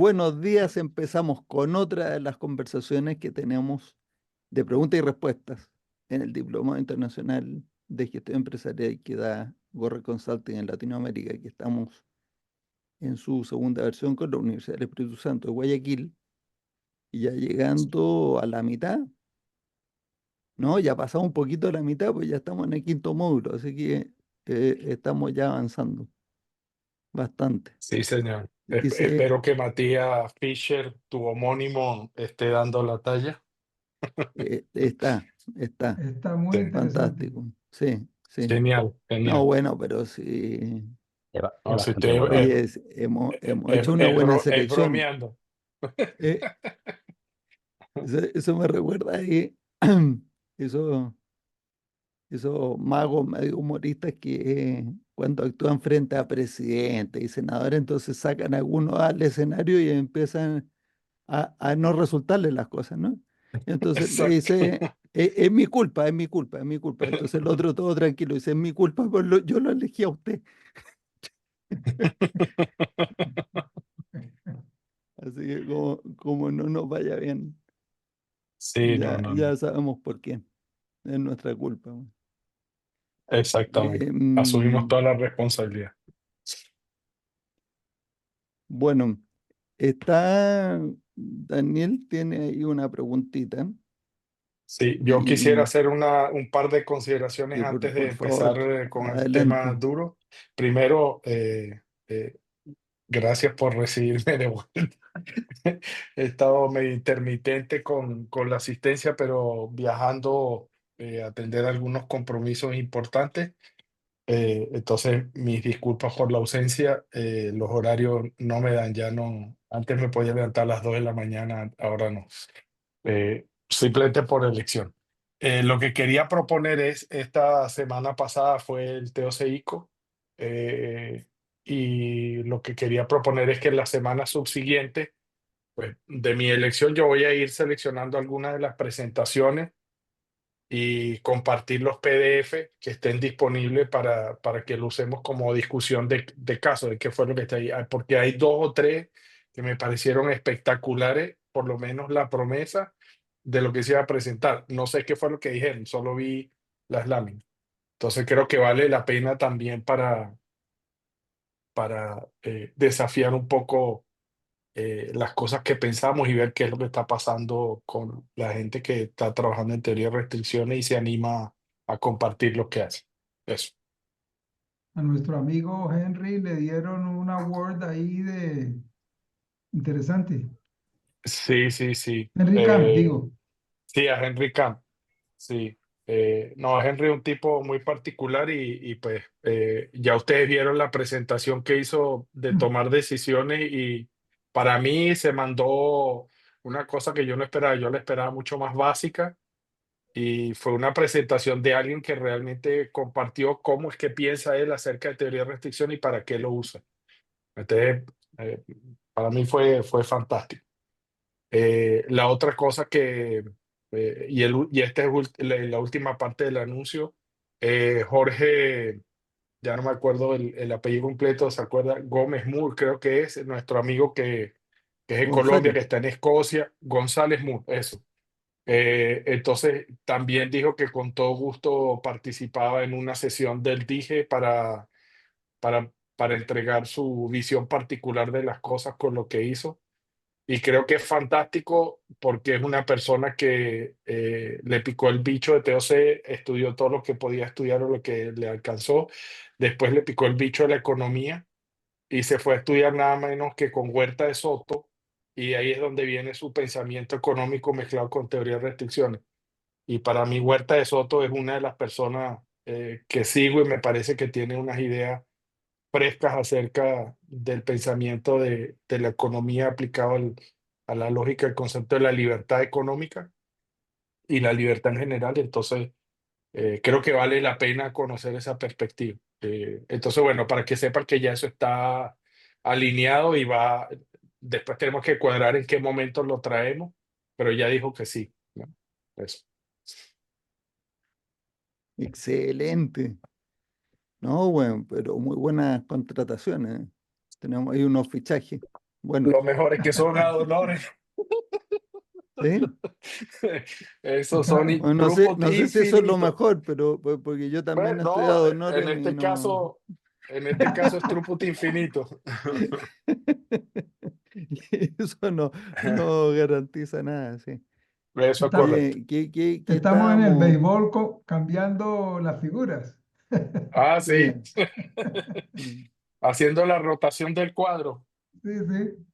buenos días. Empezamos con otra de las conversaciones que tenemos de preguntas y respuestas en el Diplomado Internacional de Gestión Empresarial que da Gorre Consulting en Latinoamérica, que estamos en su segunda versión con la Universidad del Espíritu Santo de Guayaquil, y ya llegando a la mitad, ¿no? Ya pasamos un poquito de la mitad, pues ya estamos en el quinto módulo, así que estamos ya avanzando bastante. Sí, señor. Dice, Espero que Matías Fischer, tu homónimo, esté dando la talla. está. Está muy Sí. interesante. Fantástico. Sí, sí. Genial, No, genial. bueno, pero sí. No, si usted Sí, hemos hecho una buena es selección. bromeando. Eh, eso me recuerda ahí, eso, esos magos medio humoristas que cuando actúan frente a presidentes y senadores, entonces sacan a algunos al escenario y empiezan a no resultarles las cosas, ¿no? Y entonces le Exacto. dice, es mi culpa, es mi culpa, es mi culpa". Entonces el otro todo tranquilo dice, es mi culpa, pues yo lo elegí a usted. Así que como no nos vaya bien, Sí, no, no, no. ya sabemos por qué. Es nuestra culpa. Exactamente. Asumimos Mm, toda la responsabilidad. bueno, Daniel tiene ahí una preguntita. Sí, yo quisiera Y hacer un par de consideraciones sí, antes de por favor, empezar con el tema adelante. duro. Primero, gracias por recibirme de vuelta. He estado medio intermitente con la asistencia, pero viajando a atender algunos compromisos importantes. Entonces, mis disculpas por la ausencia. Los horarios no me dan, ya no. Antes me podía levantar a las 2 de la mañana, ahora no. Simplemente por elección. Lo que quería proponer es, esta semana pasada fue el TOCICO, y lo que quería proponer es que en la semana subsiguiente, pues de mi elección, yo voy a ir seleccionando algunas de las presentaciones y compartir los PDF que estén disponibles para que lo usemos como discusión de caso, de qué fue lo que está ahí. Porque hay dos o tres que me parecieron espectaculares, por lo menos la promesa de lo que se iba a presentar. No sé qué fue lo que dijeron, solo vi las láminas. Entonces creo que vale la pena también para desafiar un poco las cosas que pensamos y ver qué es lo que está pasando con la gente que está trabajando en teoría de restricciones y se anima a compartir lo que hace. Eso. A nuestro amigo Henry le dieron un award ahí de interesante. Sí, sí, sí. Henry Camp, digo. Sí, a Henry Camp. Sí. No, Henry es un tipo muy particular y pues ya ustedes vieron la presentación que hizo de tomar decisiones y para mí se mandó una cosa que yo no esperaba, yo la esperaba mucho más básica. Y fue una presentación de alguien que realmente compartió cómo es que piensa él acerca de teoría de restricción y para qué lo usa. Entonces, eh, para mí fue fantástico. La otra cosa y esta es la última parte del anuncio, Jorge, ya no me acuerdo el apellido completo, ¿se acuerda? Gómez Moore, creo que es nuestro amigo que es de Colombia, González. que está en Escocia, González Moore, eso. Entonces también dijo que con todo gusto participaba en una sesión del DIGE para entregar su visión particular de las cosas con lo que hizo. Y creo que es fantástico porque es una persona que le picó el bicho de TOC, estudió todo lo que podía estudiar o lo que le alcanzó. Después le picó el bicho de la economía y se fue a estudiar nada menos que con Huerta de Soto. Y ahí es donde viene su pensamiento económico mezclado con teoría de restricciones. Y para mí Huerta de Soto es una de las personas que sigo y me parece que tiene unas ideas frescas acerca del pensamiento de la economía aplicado a la lógica del concepto de la libertad económica y la libertad en general. Entonces, creo que vale la pena conocer esa perspectiva. Entonces, bueno, para que sepan que ya eso está alineado y después tenemos que cuadrar en qué momento lo traemos, pero ya dijo que sí, ¿no? Eso. Excelente. No, bueno, pero muy buenas contrataciones. Tenemos ahí unos fichajes. Bueno, Lo mejor es que son ad honorem. sí. Esos son Está, Bueno, throughput no sé si eso es lo infinito. mejor, pero porque yo también Bueno, estoy no, ad en honorem y este no. en este caso es throughput infinito. Y eso no garantiza nada, sí. Eso es está- correcto. Oye, ¿qué estamos en el estábamos? béisbol cambiando las figuras. Ah, Sí, sí. sí, Haciendo la rotación del cuadro. Sí, sí.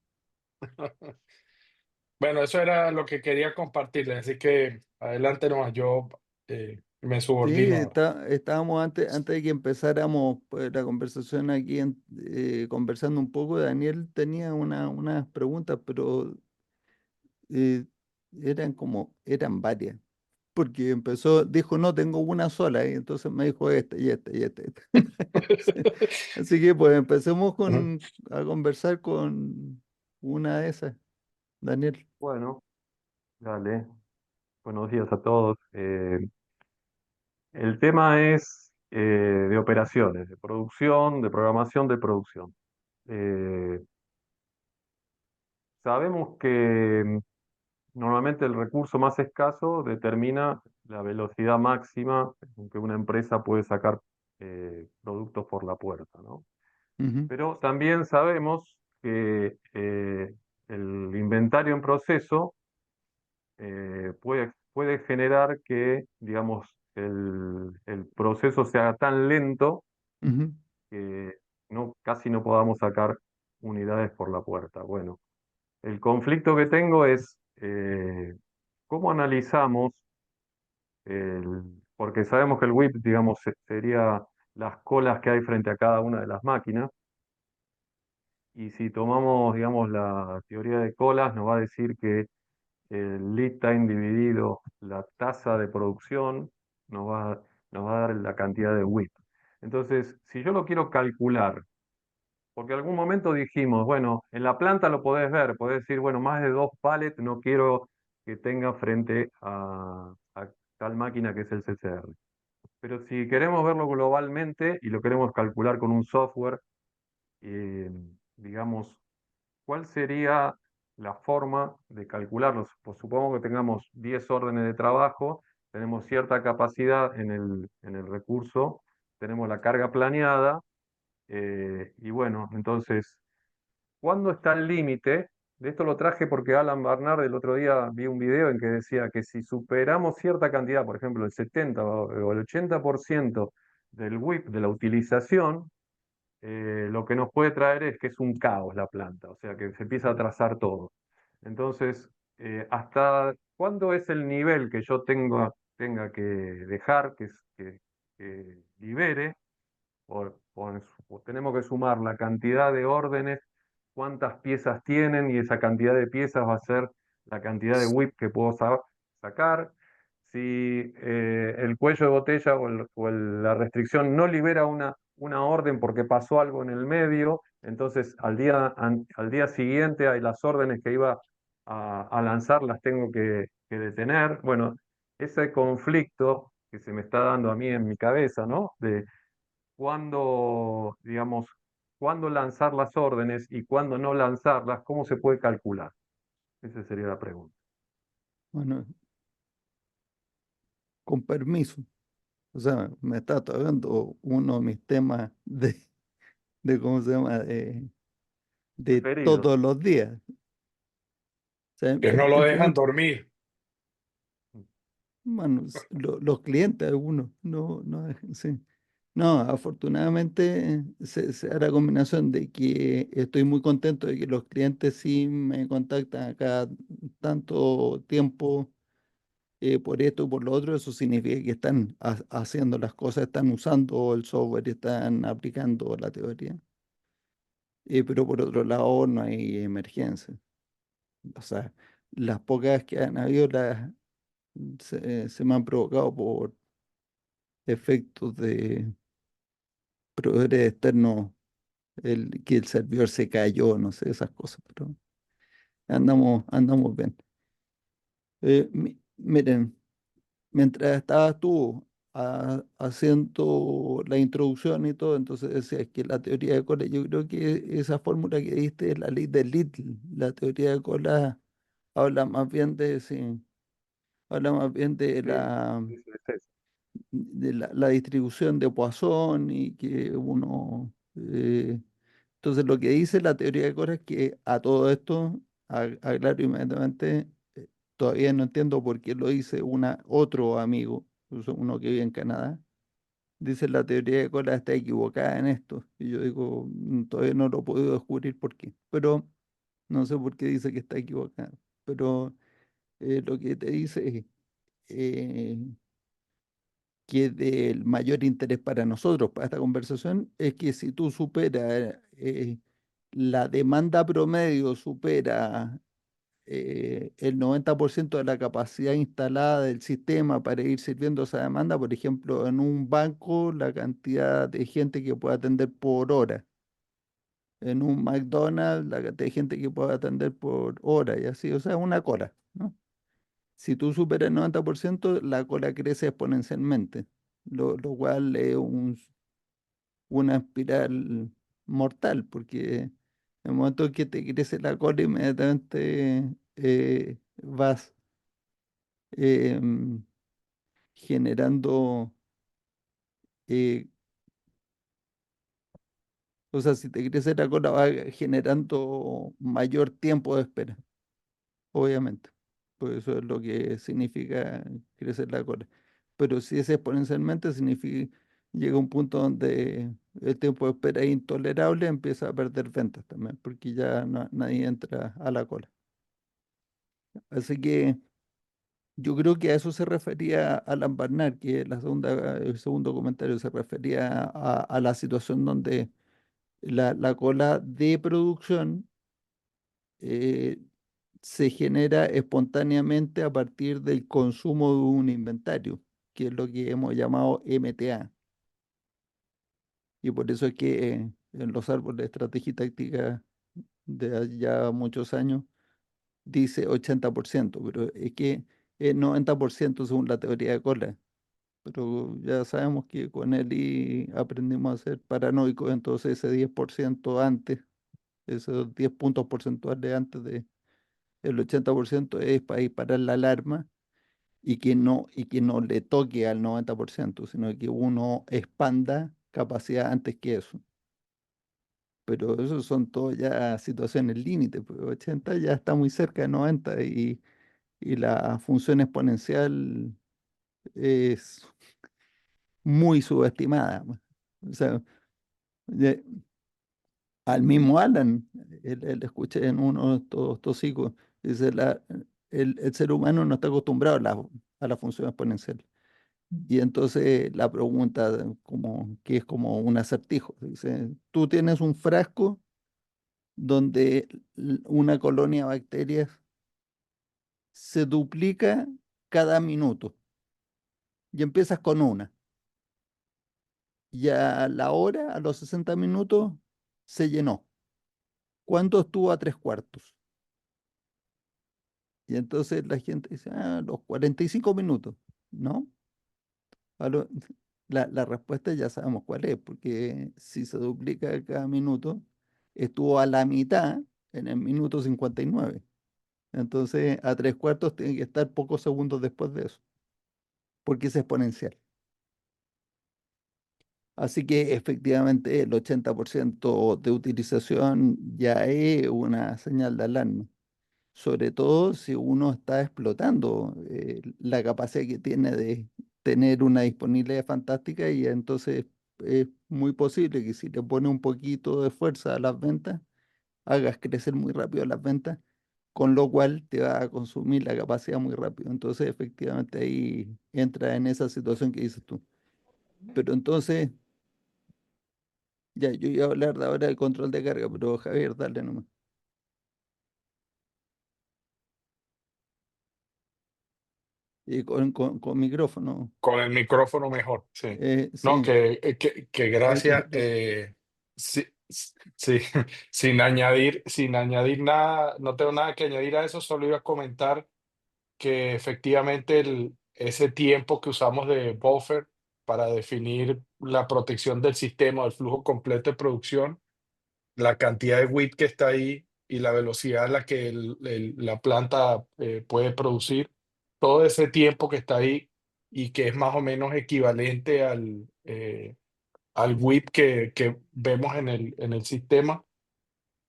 Bueno, eso era lo que quería compartirles, así que adelante nomás, yo me sí, subordino ahora. estábamos antes de que empezáramos pues, la conversación aquí, conversando un poco. Daniel tenía unas preguntas, pero eh, eran varias. Porque dijo, no, tengo una sola, y entonces me dijo esta y esta y esta. Y esta. Sí. Así que pues empecemos Ujú. a conversar con una de esas, Daniel. Bueno, dale. Buenos días a todos. El tema es de operaciones, de producción, de programación de producción. Eh, Sabemos que normalmente el recurso más escaso determina la velocidad máxima en que una empresa puede sacar productos por la puerta, ¿no? Ujú, Pero también sabemos que el inventario en proceso puede generar que, digamos, el proceso sea tan lento ujú, que casi no podamos sacar unidades por la puerta. Bueno, el conflicto que tengo es cómo analizamos, porque sabemos que el WIP, digamos, sería las colas que hay frente a cada una de las máquinas, y si tomamos, digamos, la teoría de colas, nos va a decir que el lead time dividido la tasa de producción nos va, nos va a dar la cantidad de WIP. Entonces, si yo lo quiero calcular, porque en algún momento dijimos, bueno, en la planta lo podés decir, bueno, más de 2 pallets no quiero que tenga frente a tal máquina que es el CCR. Pero si queremos verlo globalmente y lo queremos calcular con un software, eh, digamos, ¿cuál sería la forma de calcularlos? Pues supongo que tengamos 10 órdenes de trabajo, tenemos cierta capacidad en el recurso, tenemos la carga planeada, y bueno, entonces, ¿cuándo está el límite? De esto lo traje porque Alan Barnard el otro día vi un video en que decía que si superamos cierta cantidad, por ejemplo, el 70 o el 80% del WIP, de la utilización, lo que nos puede traer es que es un caos la planta, o sea que se empieza a trazar todo. Entonces, ¿hasta cuándo es el nivel que yo tenga que dejar que libere? O tenemos que sumar la cantidad de órdenes, cuántas piezas tienen, y esa cantidad de piezas va a ser la cantidad de WIP que puedo sacar. Si el cuello de botella la restricción no libera una orden porque pasó algo en el medio, entonces al día siguiente hay las órdenes que iba a lanzar, las tengo que detener. Bueno, ese conflicto que se me está dando a mí en mi cabeza, ¿no? De cuándo, digamos, cuándo lanzar las órdenes y cuándo no lanzarlas, ¿cómo se puede calcular? Esa sería la pregunta. bueno, con permiso. O sea, me está tocando uno de mis temas ¿cómo se llama? De Preferidos. todos los días. O sea, Que no lo dejan dormir. bueno, los clientes, algunos, no dejan, sí. No, afortunadamente se da la combinación de que estoy muy contento de que los clientes sí me contactan a cada tanto tiempo por esto y por lo otro. Eso significa que están haciendo las cosas, están usando el software y están aplicando la teoría. Pero por otro lado no hay emergencia. O sea, las pocas que han habido se me han provocado por efectos de proveedores externos, que el servidor se cayó, no sé, esas cosas, pero andamos bien. Miren, mientras estabas tú haciendo la introducción y todo, entonces decía que la teoría de cola, yo creo que esa fórmula que diste es la ley de Little, la teoría de cola habla más bien de, sí, habla más bien Sí, es eso. de la distribución de Poisson y que uno... entonces lo que dice la teoría de Cora es que a todo esto, aclaro inmediatamente, todavía no entiendo por qué lo dice otro amigo, uno que vive en Canadá. Dice la teoría de Cora está equivocada en esto. Y yo digo, todavía no lo he podido descubrir por qué. Pero no sé por qué dice que está equivocada. Pero lo que te dice es eh, que del mayor interés para nosotros, para esta conversación, es que si tú superas la demanda promedio, supera el 90% de la capacidad instalada del sistema para ir sirviendo esa demanda, por ejemplo, en un banco, la cantidad de gente que puede atender por hora. En un McDonald's, la cantidad de gente que puede atender por hora y así, o sea, una cola, ¿no? Si tú superas el 90%, la cola crece exponencialmente, lo cual es una espiral mortal, porque en el momento que te crece la cola, inmediatamente vas em, generando, eh, o sea, si te crece la cola, va generando mayor tiempo de espera, obviamente. Pues eso es lo que significa crecer la cola. Pero si es exponencialmente, significa, llega un punto donde el tiempo de espera es intolerable, empieza a perder ventas también, porque ya nadie entra a la cola. Así que yo creo que a eso se refería Alan Barnard, que el segundo comentario se refería a la situación donde la cola de producción eh, se genera espontáneamente a partir del consumo de un inventario, que es lo que hemos llamado MTA. Y por eso es que en los árboles de estrategia y táctica de ya muchos años dice 80%, pero es que es 90% según la teoría de Kohlberg. Pero ya sabemos que con él aprendimos a ser paranoicos, entonces ese 10% antes, esos 10 puntos porcentuales antes de el 80% es para disparar la alarma y que no le toque al 90%, sino que uno expanda capacidad antes que eso. Pero eso son todas ya situaciones límite, pues 80 ya está muy cerca de 90 y la función exponencial es muy subestimada, pues. O sea, ya- al mismo Alan, él escuché en uno de estos hijos, dice, el ser humano no está acostumbrado a la función exponencial. Y entonces la pregunta como, que es como un acertijo, dice, tú tienes un frasco donde una colonia de bacterias se duplica cada minuto y empiezas con una. Y a la hora, a los 60 minutos, se llenó. ¿Cuánto estuvo a 3/4? Y entonces la gente dice, los 45 minutos, ¿no? A lo- la respuesta ya sabemos cuál es, porque si se duplica cada minuto, estuvo a la mitad en el minuto 59. Entonces, a 3/4 tiene que estar pocos segundos después de eso, porque es exponencial. Así que efectivamente el 80% de utilización ya es una señal de alarma, sobre todo si uno está explotando la capacidad que tiene de tener una disponibilidad fantástica y entonces es muy posible que si le pone un poquito de fuerza a las ventas, hagas crecer muy rápido las ventas, con lo cual te va a consumir la capacidad muy rápido. Entonces efectivamente ahí entra en esa situación que dices tú. Pero entonces, ya, yo iba a hablar de ahora del control de carga, pero Javier, dale nomás. Y con micrófono. Con el micrófono mejor, sí. No, Sí, que ahí te gracias. escucho. Sí, sí, sin añadir nada, no tengo nada que añadir a eso, solo iba a comentar que efectivamente ese tiempo que usamos de buffer para definir la protección del sistema, del flujo completo de producción, la cantidad de WIP que está ahí y la velocidad a la que la planta puede producir, todo ese tiempo que está ahí y que es más o menos equivalente al WIP que vemos en el sistema.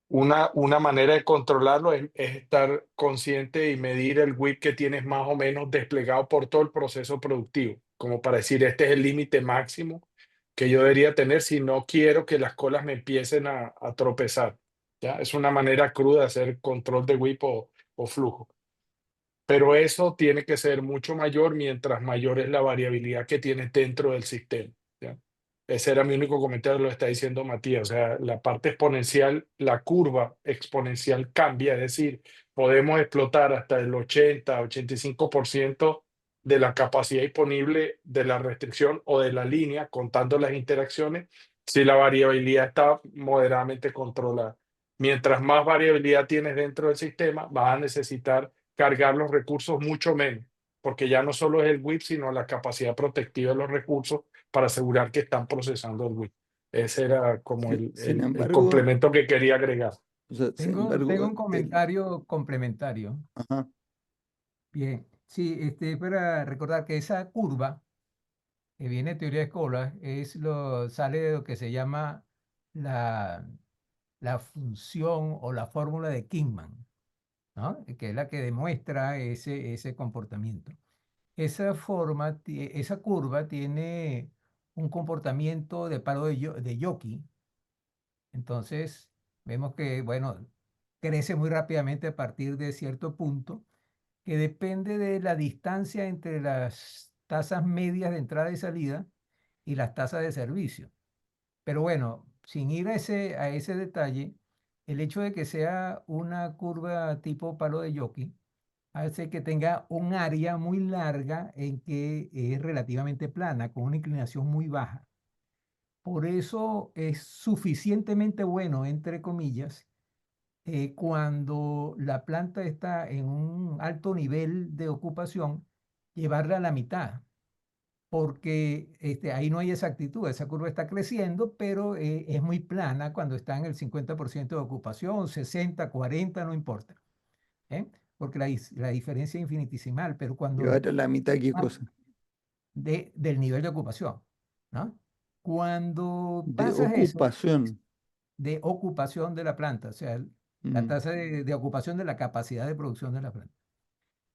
Una manera de controlarlo es estar consciente y medir el WIP que tienes más o menos desplegado por todo el proceso productivo, como para decir, este es el límite máximo que yo debería tener si no quiero que las colas me empiecen a tropezar. ¿Ya? Es una manera cruda de hacer control de WIP o flujo. Pero eso tiene que ser mucho mayor mientras mayor es la variabilidad que tienes dentro del sistema. ¿Ya? Ese era mi único comentario, lo está diciendo Matías. O sea, la parte exponencial, la curva exponencial cambia, es decir, podemos explotar hasta el 80-85% de la capacidad disponible de la restricción o de la línea, contando las interacciones, si la variabilidad está moderadamente controlada. Mientras más variabilidad tienes dentro del sistema, vas a necesitar cargar los recursos mucho menos, porque ya no solo es el WIP, sino la capacidad protectiva de los recursos para asegurar que están procesando el WIP. Ese era como Sin el embargo, complemento que quería agregar. o sea, sin Tengo embargo, un comentario complementario. ajá, Bien, sí, para recordar que esa curva que viene de teoría de colas sale de lo que se llama la, la función o la fórmula de Kingman, ¿no? Que es la que demuestra ese comportamiento. Esa curva tiene un comportamiento de paro de Yockey. Entonces, vemos que, bueno, crece muy rápidamente a partir de cierto punto, que depende de la distancia entre las tasas medias de entrada y salida y las tasas de servicio. Pero bueno, sin ir a ese detalle, el hecho de que sea una curva tipo palo de jockey hace que tenga un área muy larga en que es relativamente plana, con una inclinación muy baja. Por eso es suficientemente bueno, entre comillas, cuando la planta está en un alto nivel de ocupación, llevarla a la mitad, porque ahí no hay exactitud, esa curva está creciendo, pero es muy plana cuando está en el 50% de ocupación, 60, 40, no importa, ¿eh? Porque la diferencia es infinitesimal, pero cuando llevar a la mitad qué cosa, del nivel de ocupación, ¿no? Cuando de pasas eso, ocupación. de ocupación de la planta, o sea, la Mm. tasa de ocupación de la capacidad de producción de la planta.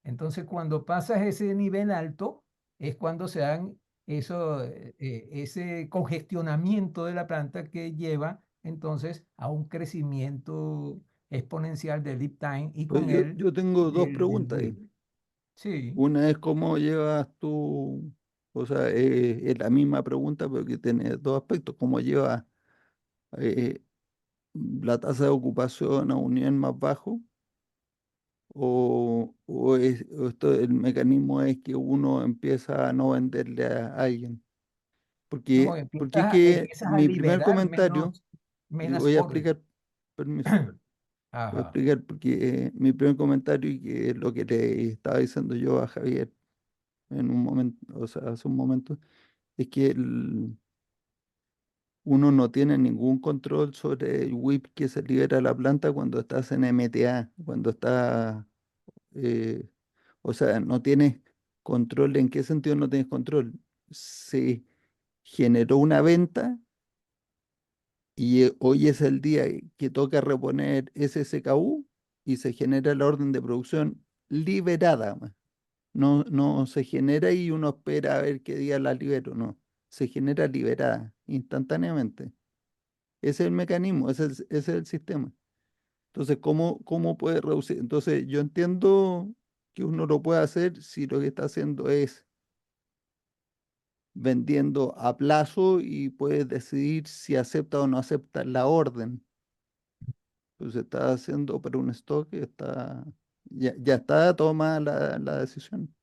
Entonces, cuando pasas ese nivel alto, es cuando se dan ese congestionamiento de la planta que lleva entonces a un crecimiento exponencial del lead time y Pues con él yo tengo dos del preguntas WIP. ahí. Sí, Una es cómo llevas tú, o sea, es la misma pregunta, pero que tiene dos aspectos. ¿Cómo llevas eh, la tasa de ocupación a un nivel más bajo? O esto, el mecanismo es que uno empieza a no venderle a alguien? no, Porque es que empiezas a mi primer liberar comentario, y menos voy a orden. explicar, permiso, voy a Ajá. explicar porque mi primer comentario y que es lo que le estaba diciendo yo a Javier en un momento, o sea, hace un momento, es que uno no tiene ningún control sobre el WIP que se libera de la planta cuando estás en MTA, cuando está, eh, o sea, no tienes control. ¿En qué sentido no tienes control? Se generó una venta y hoy es el día que toca reponer ese SKU y se genera la orden de producción liberada. No, no se genera y uno espera a ver qué día la libero, no. Se genera liberada instantáneamente. Ese es el mecanismo, ese es el sistema. Entonces, ¿cómo puede reducir? Entonces, yo entiendo que uno lo puede hacer si lo que está haciendo es vendiendo a plazo y puede decidir si acepta o no acepta la orden. Entonces, está haciendo para un stock y ya está tomada la decisión.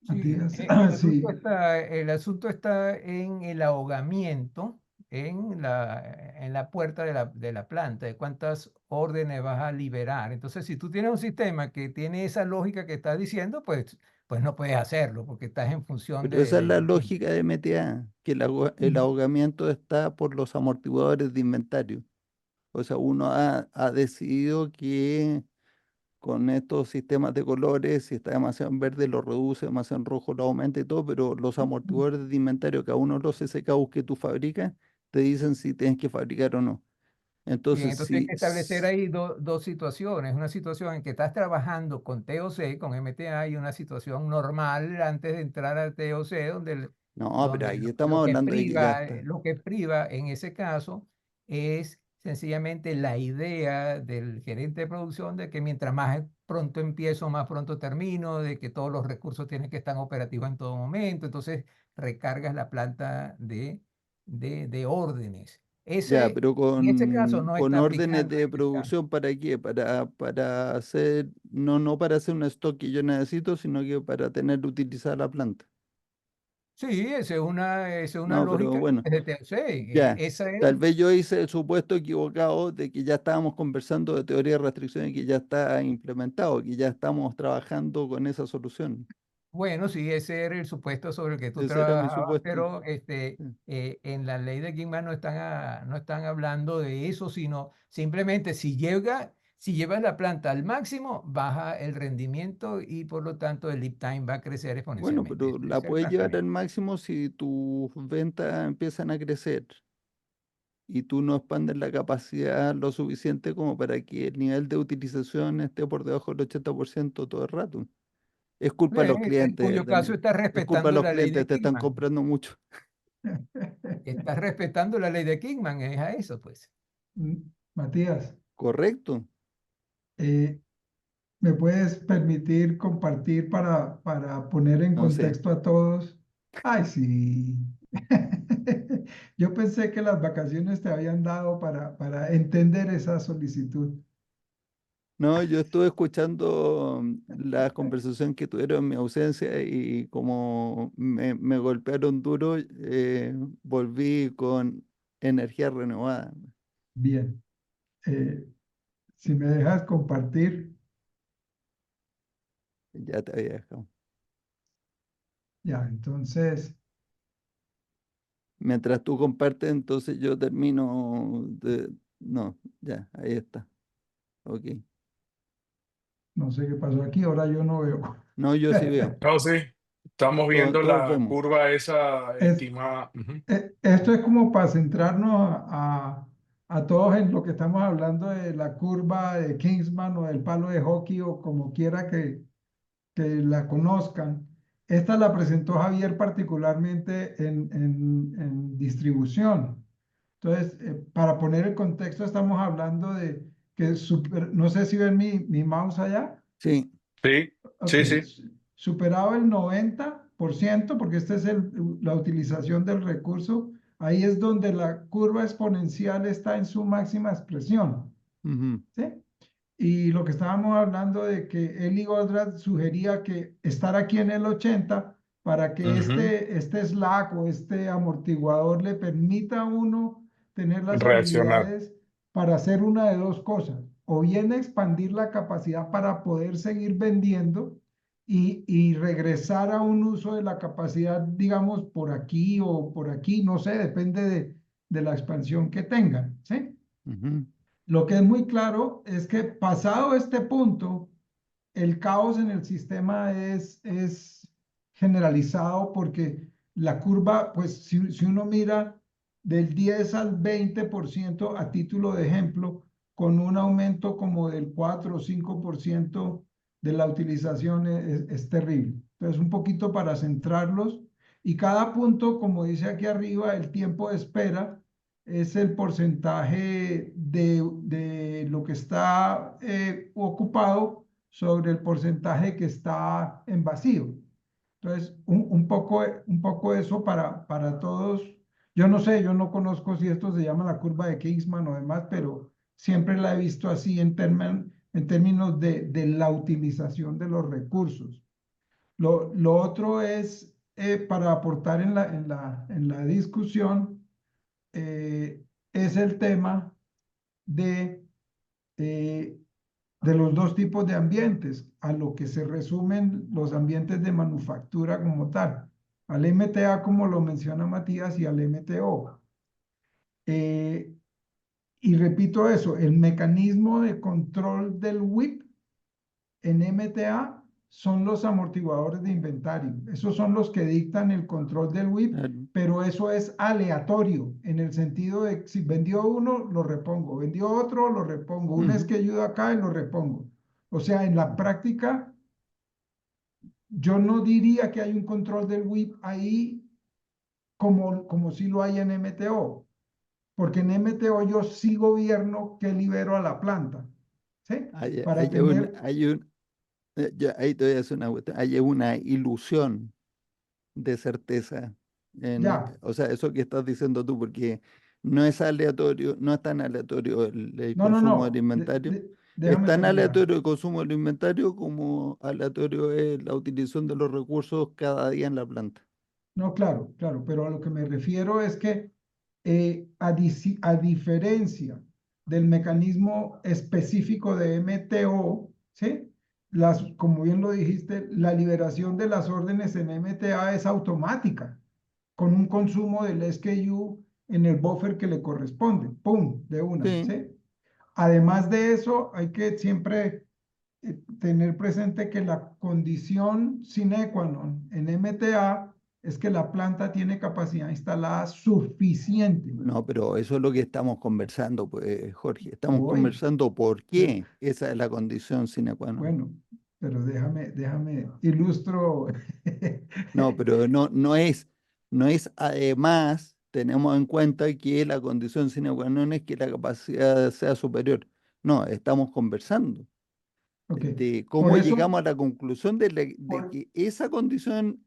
Sí, Matías, el asunto sí, está, el asunto está en el ahogamiento en la puerta de la planta, de cuántas órdenes vas a liberar. Entonces, si tú tienes un sistema que tiene esa lógica que estás diciendo, pues no puedes hacerlo porque estás en función Pero esa es la del tiempo. lógica de MTA, que el Mm. ahogamiento está por los amortiguadores de inventario. O sea, uno ha decidido que con estos sistemas de colores, si está demasiado en verde, lo reduce, demasiado en rojo, lo aumenta y todo, pero los amortiguadores de inventario, cada uno de los SKUs que tú fabricas, te dicen si tienes que fabricar o no. Bien, Entonces, entonces hay si, que establecer ahí dos situaciones. Una situación en que estás trabajando con TOC, con MTA, y una situación normal antes de entrar al TOC, no, pero donde aquí estamos hablando de que ya está. lo que priva en ese caso es sencillamente la idea del gerente de producción de que mientras más pronto empiezo, más pronto termino, de que todos los recursos tienen que estar operativos en todo momento. Entonces recargas la planta de órdenes. Ya, pero En ese caso no con está órdenes aplicando de MTA. producción, ¿para qué? Para hacer, no para hacer un stock que yo necesito, sino que para tener utilizada la planta. Sí, esa es una No, pero lógica bueno, de TOC. ya. Esa Tal es, vez yo hice el supuesto equivocado de que ya estábamos conversando de teoría de restricción y que ya está implementado, que ya estamos trabajando con esa solución. bueno, sí, ese era el supuesto sobre el que tú Ese era mi trabajabas, supuesto. pero Sí. en la ley de Kingman no están hablando de eso, sino simplemente si llevas la planta al máximo, baja el rendimiento y por lo tanto el lead time va a crecer Bueno, exponencialmente. pero la Ese es el puedes llevar al planteamiento. máximo si tus ventas empiezan a crecer y tú no expandes la capacidad lo suficiente como para que el nivel de utilización esté por debajo del 80% todo el rato. Es culpa de los Bien, en clientes, cuyo caso Daniel. estás Es culpa de respetando los la ley clientes, de te están Kingman. comprando mucho. Estás respetando la ley de Kingman, es a eso, pues. Matías, Correcto. eh, ¿me puedes permitir compartir para poner en No sé. contexto a todos? Ay, sí. Yo pensé que las vacaciones te habían dado para entender esa solicitud. No, yo estuve escuchando la conversación que tuvieron en mi ausencia y como me golpearon duro, volví con energía renovada. Bien, eh, si me dejas compartir, Ya te había dejado. ya, entonces, Mientras tú compartes, entonces yo termino de... No, ya, ahí está. Ok. no sé qué pasó aquí, ahora yo no veo. No, yo sí veo. No, sí, estamos viendo Todos la vemos. curva esa Es, estimada. Ujú. Esto es como para centrarnos a todos en lo que estamos hablando de la curva de Kingsman o del palo de hockey o como quiera que la conozcan. Esta la presentó Javier particularmente en distribución. Entonces, para poner el contexto, estamos hablando de que, no sé si ven mi mouse allá. Sí. Sí, Ok, sí, sí. superado el 90%, porque esta es la utilización del recurso, ahí es donde la curva exponencial está en su máxima expresión, Ujú, ¿sí? Y lo que estábamos hablando de que Eli Goldratt sugería que estar aquí en el 80 para que Ujú. este slack o este amortiguador le permita a uno tener las Reaccionar. habilidades para hacer una de dos cosas, o bien expandir la capacidad para poder seguir vendiendo y regresar a un uso de la capacidad, digamos, por aquí o por aquí, no sé, depende de la expansión que tengan, ¿sí? ujú. Lo que es muy claro es que pasado este punto, el caos en el sistema es generalizado porque la curva, pues si uno mira del 10 al 20% a título de ejemplo, con un aumento como del 4 o 5% de la utilización es terrible. Entonces, un poquito para centrarlos y cada punto, como dice aquí arriba, el tiempo de espera es el porcentaje de lo que está ocupado sobre el porcentaje que está en vacío. Entonces, un poco eso para todos. Yo no sé, yo no conozco si esto se llama la curva de Kingsman o demás, pero siempre la he visto así en términos de la utilización de los recursos. Lo otro es para aportar en la discusión es el tema de, eh, de los dos tipos de ambientes, a lo que se resumen los ambientes de manufactura como tal, al MTA como lo menciona Matías y al MTO. Eh, y repito eso, el mecanismo de control del WIP en MTA son los amortiguadores de inventario. Esos son los que dictan el control del WIP, Claro. pero eso es aleatorio, en el sentido de si vendió uno, lo repongo, vendió otro, lo repongo, un Ujú. SKU acá y lo repongo. O sea, en la práctica, yo no diría que hay un control del WIP ahí como si lo hay en MTO, porque en MTO yo sí gobierno que libero a la planta, ¿sí? Para tener, ahí te voy a hacer una cuestión. Hay una ilusión de certeza ya, o sea, eso que estás diciendo tú, porque no es aleatorio, no es tan aleatorio el no, no, consumo del no, inventario. Es déjame tan terminar. aleatorio el consumo del inventario como aleatorio es la utilización de los recursos cada día en la planta. No, claro, claro, pero a lo que me refiero es que a diferencia del mecanismo específico de MTO, ¿sí? Como bien lo dijiste, la liberación de las órdenes en MTA es automática, con un consumo del SKU en el buffer que le corresponde, ¡pum!, de una, Sí, ¿sí? Además de eso, hay que siempre tener presente que la condición sine qua non en MTA es que la planta tiene capacidad instalada suficiente. no, pero eso es lo que estamos conversando, pues, Jorge. Estamos Voy, conversando por pero, qué esa es la condición sine qua non. bueno, pero déjame ilustro. No, pero no es además, tenemos en cuenta que la condición sine qua non es que la capacidad sea superior. No, estamos conversando Ok, de por cómo eso, llegamos a la conclusión de por, que esa condición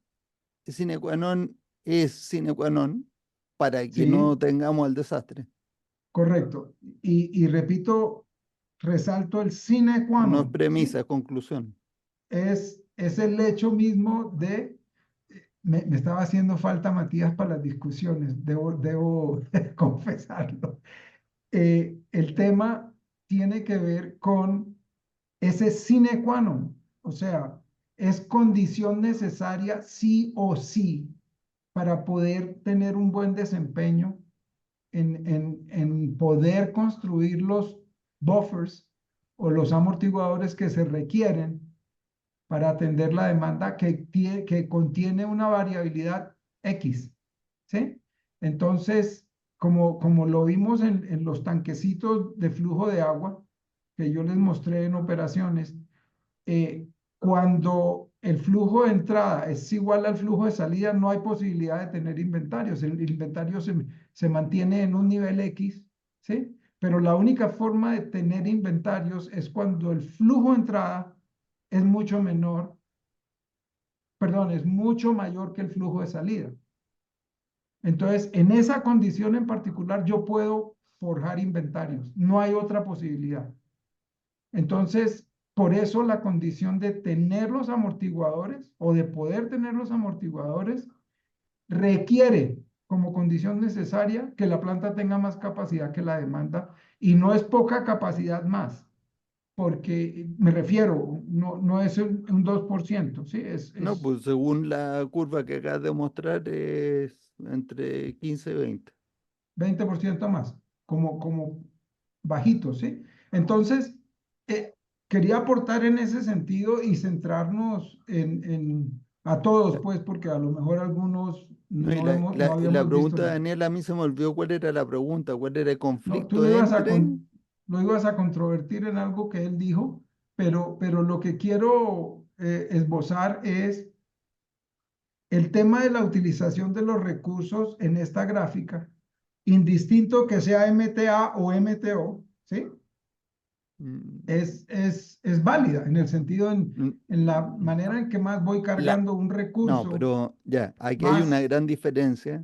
sine qua non es sine qua non para que no sí, tengamos el desastre. correcto. Y repito, resalto el sine qua No es non, premisa, ¿sí? es conclusión. Es el hecho mismo de, me estaba haciendo falta Matías para las discusiones, debo confesarlo. El tema tiene que ver con ese sine qua non, o sea, es condición necesaria sí o sí para poder tener un buen desempeño en poder construir los buffers o los amortiguadores que se requieren para atender la demanda que contiene una variabilidad X, ¿sí? Entonces, como lo vimos en los tanquecitos de flujo de agua que yo les mostré en operaciones, cuando el flujo de entrada es igual al flujo de salida, no hay posibilidad de tener inventarios. El inventario se mantiene en un nivel X, ¿sí? Pero la única forma de tener inventarios es cuando el flujo de entrada es mucho menor, perdón, es mucho mayor que el flujo de salida. Entonces, en esa condición en particular, yo puedo forjar inventarios. No hay otra posibilidad. Entonces, por eso la condición de tener los amortiguadores o de poder tener los amortiguadores requiere como condición necesaria que la planta tenga más capacidad que la demanda y no es poca capacidad más, porque me refiero, no es un 2%, ¿sí? No, pues según la curva que acabas de mostrar es entre 15 y 20. 20% más, como bajito, ¿sí? Entonces, eh, quería aportar en ese sentido y centrarnos a todos, pues, porque a lo mejor algunos No, y no y la habíamos visto. pregunta, Daniel, a mí se me olvidó cuál era la pregunta, cuál era el No, tú conflicto entre. lo ibas a controvertir en algo que él dijo, pero lo que quiero esbozar es el tema de la utilización de los recursos en esta gráfica, indistinto que sea MTA o MTO, ¿sí? mm, Es válida en el sentido mm, en la mm, manera en que más voy la, cargando un no, recurso, pero ya, aquí más, hay una gran diferencia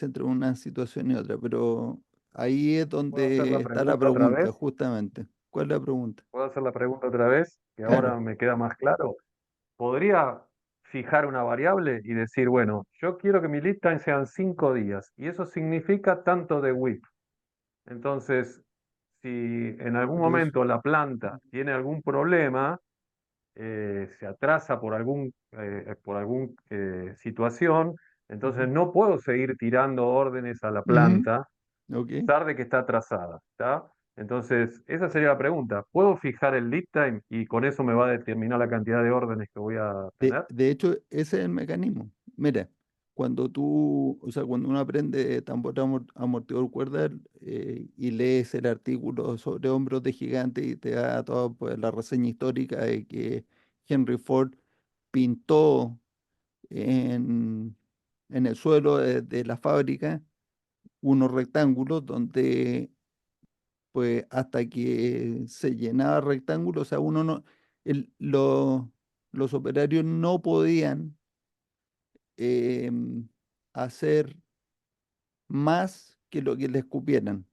entre una situación y otra, pero ahí es ¿Puedo hacer donde la está la pregunta otra pregunta, vez? justamente. ¿Cuál es la pregunta? ¿Puedo hacer la pregunta otra vez? Que Claro. ahora me queda más claro. ¿Podría fijar una variable y decir, bueno, yo quiero que mi lead time sean 5 días y eso significa tanto de WIP. Entonces, si en algún Pero momento la planta tiene algún problema, se atrasa por algún situación, entonces no puedo seguir tirando órdenes a la ujú, planta ok. a pesar de que está atrasada, ¿está? Entonces, esa sería la pregunta. ¿Puedo fijar el lead time y con eso me va a determinar la cantidad de órdenes que voy a tener? De hecho, ese es el mecanismo. Mira, cuando tú, o sea, cuando uno aprende tambor amortiguador cuerda y lees el artículo sobre hombros de gigante y te da toda pues, la reseña histórica de que Henry Ford pintó en, en el suelo de la fábrica unos rectángulos donde, pues, hasta que se llenaba el rectángulo, o sea, uno no, los operarios no podían em, hacer más que lo que les cupieran.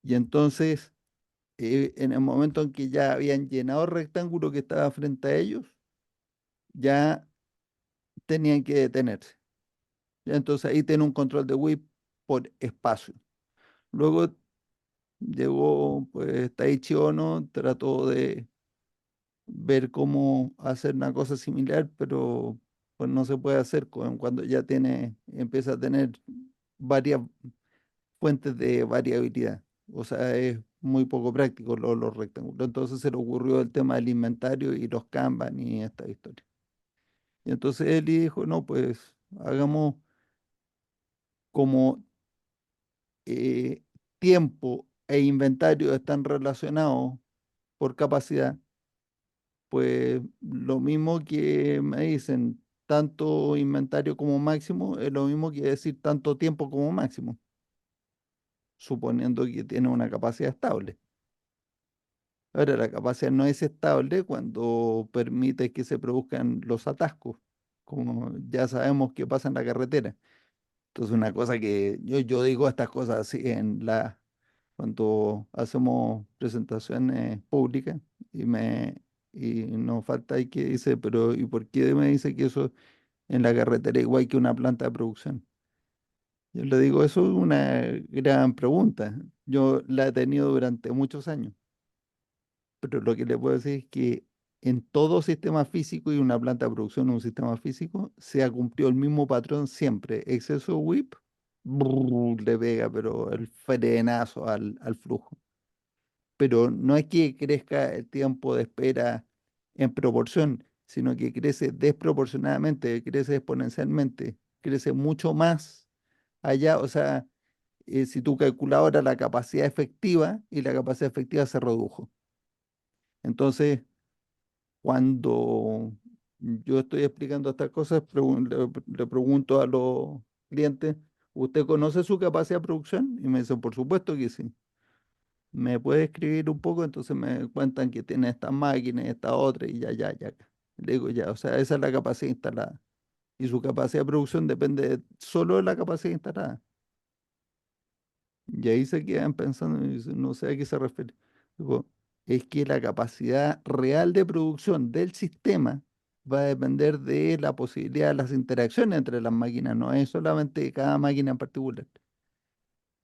Y entonces, en el momento en que ya habían llenado el rectángulo que estaba frente a ellos, ya tenían que detenerse. Ya entonces ahí tiene un control de whip por espacio. Luego llegó pues Taichi Ono, trató de ver cómo hacer una cosa similar, pero pues no se puede hacer cuando ya empieza a tener varias fuentes de variabilidad. O sea, es muy poco práctico los rectángulos. Entonces se le ocurrió el tema del inventario y los Kanban y esta historia. Y entonces él dijo, no, pues hagamos como eh, tiempo e inventario están relacionados por capacidad, pues lo mismo que me dicen, tanto inventario como máximo, es lo mismo que decir tanto tiempo como máximo, suponiendo que tiene una capacidad estable. Ahora, la capacidad no es estable cuando permite que se produzcan los atascos, como ya sabemos que pasa en la carretera. Entonces, una cosa que yo digo estas cosas así cuando hacemos presentaciones públicas y nos falta ahí que dice, pero ¿y por qué me dice que eso en la carretera es igual que una planta de producción? Yo le digo, eso es una gran pregunta. Yo la he tenido durante muchos años. Pero lo que le puedo decir es que en todo sistema físico y una planta de producción o un sistema físico se ha cumplido el mismo patrón siempre. Exceso de whip, le pega, pero el frenazo al flujo. Pero no es que crezca el tiempo de espera en proporción, sino que crece desproporcionadamente, crece exponencialmente, crece mucho más allá. O sea, si tú calculas ahora la capacidad efectiva y la capacidad efectiva se redujo. Entonces, cuando yo estoy explicando estas cosas, le pregunto a los clientes, ¿usted conoce su capacidad de producción? Y me dicen, por supuesto que sí. ¿Me puede escribir un poco? Entonces me cuentan que tiene esta máquina, esta otra, y ya. Le digo, ya, o sea, esa es la capacidad instalada. Y su capacidad de producción depende solo de la capacidad instalada. Y ahí se quedan pensando, y dicen, no sé a qué se refiere. Digo, es que la capacidad real de producción del sistema va a depender de la posibilidad de las interacciones entre las máquinas, no es solamente de cada máquina en particular.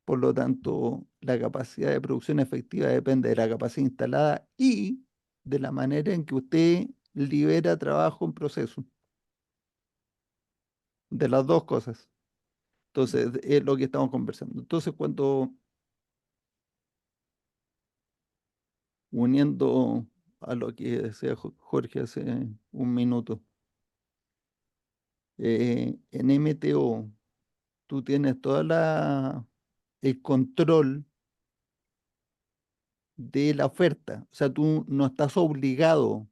Por lo tanto, la capacidad de producción efectiva depende de la capacidad instalada y de la manera en que usted libera trabajo en proceso, de las dos cosas. Entonces, es lo que estamos conversando. Entonces, cuando uniendo a lo que decía Jorge hace un minuto. En MTO tú tienes el control de la oferta. O sea, tú no estás obligado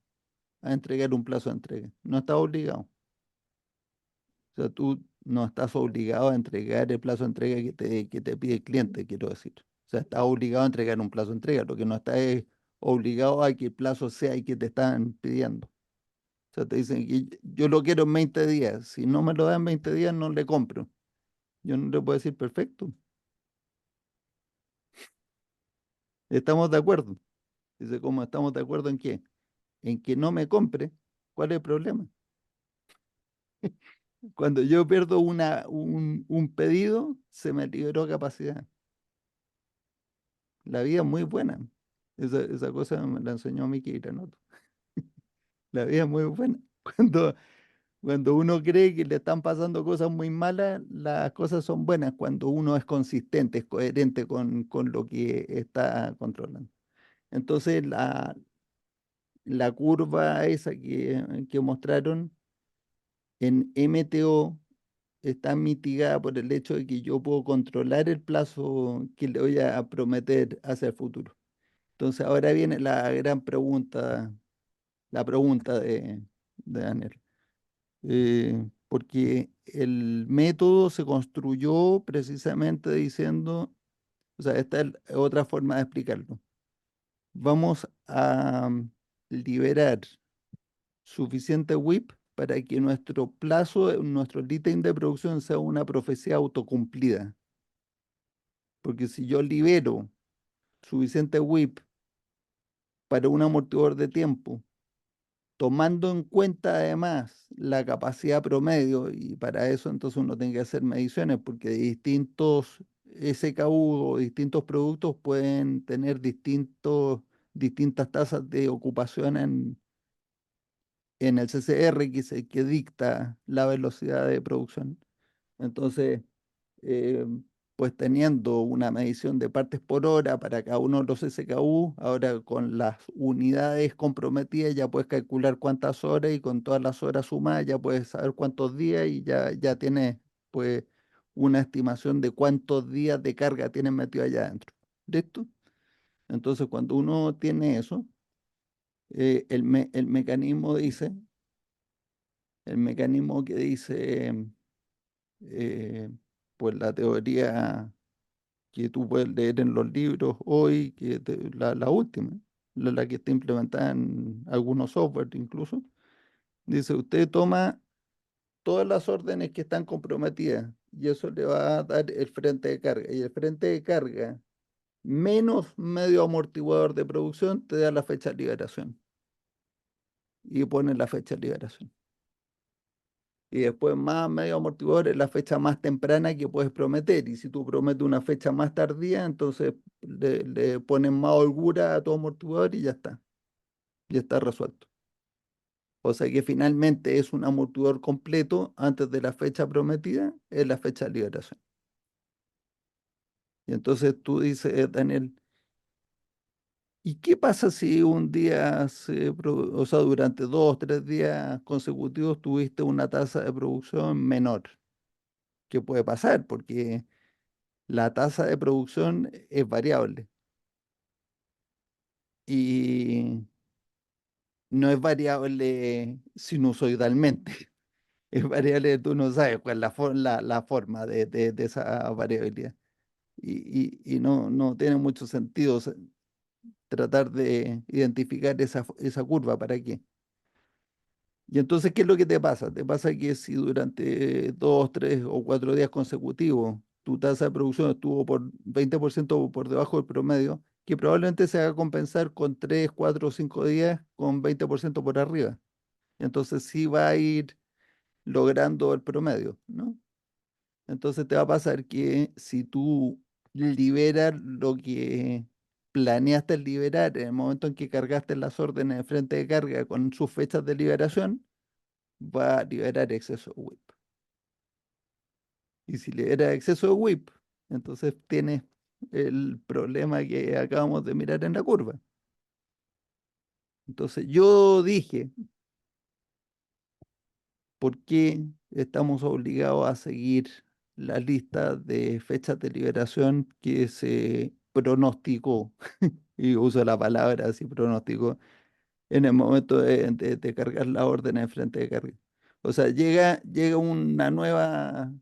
a entregar un plazo de entrega. No estás obligado. O sea, tú no estás obligado a entregar el plazo de entrega que te pide el cliente, quiero decir. O sea, estás obligado a entregar un plazo de entrega. Lo que no estás es obligado a que el plazo sea el que te están pidiendo. O sea, te dicen que yo lo quiero en 20 días. Si no me lo dan en 20 días, no le compro. Yo no le puedo decir perfecto. Estamos de acuerdo. Dice, ¿cómo estamos de acuerdo en qué? En que no me compre. ¿Cuál es el problema? Cuando yo pierdo un pedido, se me liberó capacidad. La vida es muy buena. Esa cosa me la enseñó Miki Hiranoto. La vida es muy buena. Cuando uno cree que le están pasando cosas muy malas, las cosas son buenas cuando uno es consistente, es coherente con lo que está controlando. Entonces, la curva esa que mostraron en MTO está mitigada por el hecho de que yo puedo controlar el plazo que le voy a prometer hacia el futuro. Entonces, ahora viene la gran pregunta, la pregunta de Daniel. Porque el método se construyó precisamente diciendo, o sea, esta es otra forma de explicarlo. Vamos a liberar suficiente WIP para que nuestro plazo, nuestro lead time de producción sea una profecía autocumplida. Porque si yo libero suficiente WIP para un amortiguador de tiempo, tomando en cuenta además la capacidad promedio, y para eso entonces uno tiene que hacer mediciones, porque distintos SKU o distintos productos pueden tener distintas tasas de ocupación en el CCR, que es el que dicta la velocidad de producción. Entonces, eh, pues teniendo una medición de partes por hora para cada uno de los SKU, ahora con las unidades comprometidas ya puedes calcular cuántas horas, y con todas las horas sumadas ya puedes saber cuántos días, y ya tienes pues una estimación de cuántos días de carga tienes metido allá adentro. ¿Listo? Entonces, cuando uno tiene eso, el mecanismo dice, el mecanismo que dice, eh, pues la teoría que tú puedes leer en los libros hoy, la última, la que está implementada en algunos software incluso, dice, usted toma todas las órdenes que están comprometidas y eso le va a dar el frente de carga. Y el frente de carga menos medio amortiguador de producción te da la fecha de liberación. Y pone la fecha de liberación. Y después más medio amortiguador es la fecha más temprana que puedes prometer. Y si tú prometes una fecha más tardía, entonces le pones más holgura a tu amortiguador y ya está. Ya está resuelto. O sea que finalmente es un amortiguador completo antes de la fecha prometida, es la fecha de liberación. Y entonces tú dices, Daniel, ¿y qué pasa si un día, o sea, durante 2 o 3 días consecutivos tuviste una tasa de producción menor? ¿Qué puede pasar? Porque la tasa de producción es variable y no es variable sinusoidalmente, es variable, tú no sabes cuál es la forma de esa variabilidad. Y no tiene mucho sentido tratar de identificar esa curva. ¿Para qué? Y entonces, ¿qué es lo que te pasa? Te pasa que si durante 2, 3 o 4 días consecutivos tu tasa de producción estuvo por 20% por debajo del promedio, que probablemente se haga compensar con 3, 4 o 5 días con 20% por arriba. Entonces sí va a ir logrando el promedio, ¿no? Entonces te va a pasar que si tú liberas lo que planeaste liberar en el momento en que cargaste las órdenes de frente de carga con sus fechas de liberación, va a liberar exceso de WIP. Y si libera exceso de WIP, entonces tienes el problema que acabamos de mirar en la curva. Entonces yo dije, ¿por qué estamos obligados a seguir la lista de fechas de liberación que se pronosticó? Y uso la palabra así, pronosticó, en el momento de cargar la orden en frente de carga. O sea, llega una nueva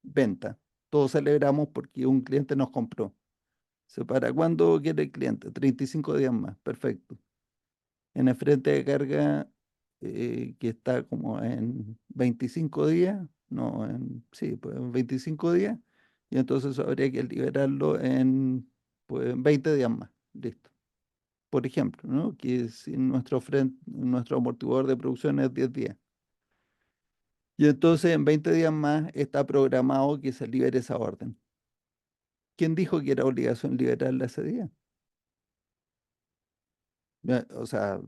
venta. Todos celebramos porque un cliente nos compró. ¿Para cuándo quiere el cliente? 35 días más. Perfecto. En el frente de carga, que está como en 25 días, no, sí, pues en 25 días, y entonces habría que liberarlo en, pues, en 20 días más. Listo. Por ejemplo, ¿no? Que si nuestro amortiguador de producción es 10 días. Y entonces en 20 días más está programado que se libere esa orden. ¿Quién dijo que era obligación liberarla ese día? O sea,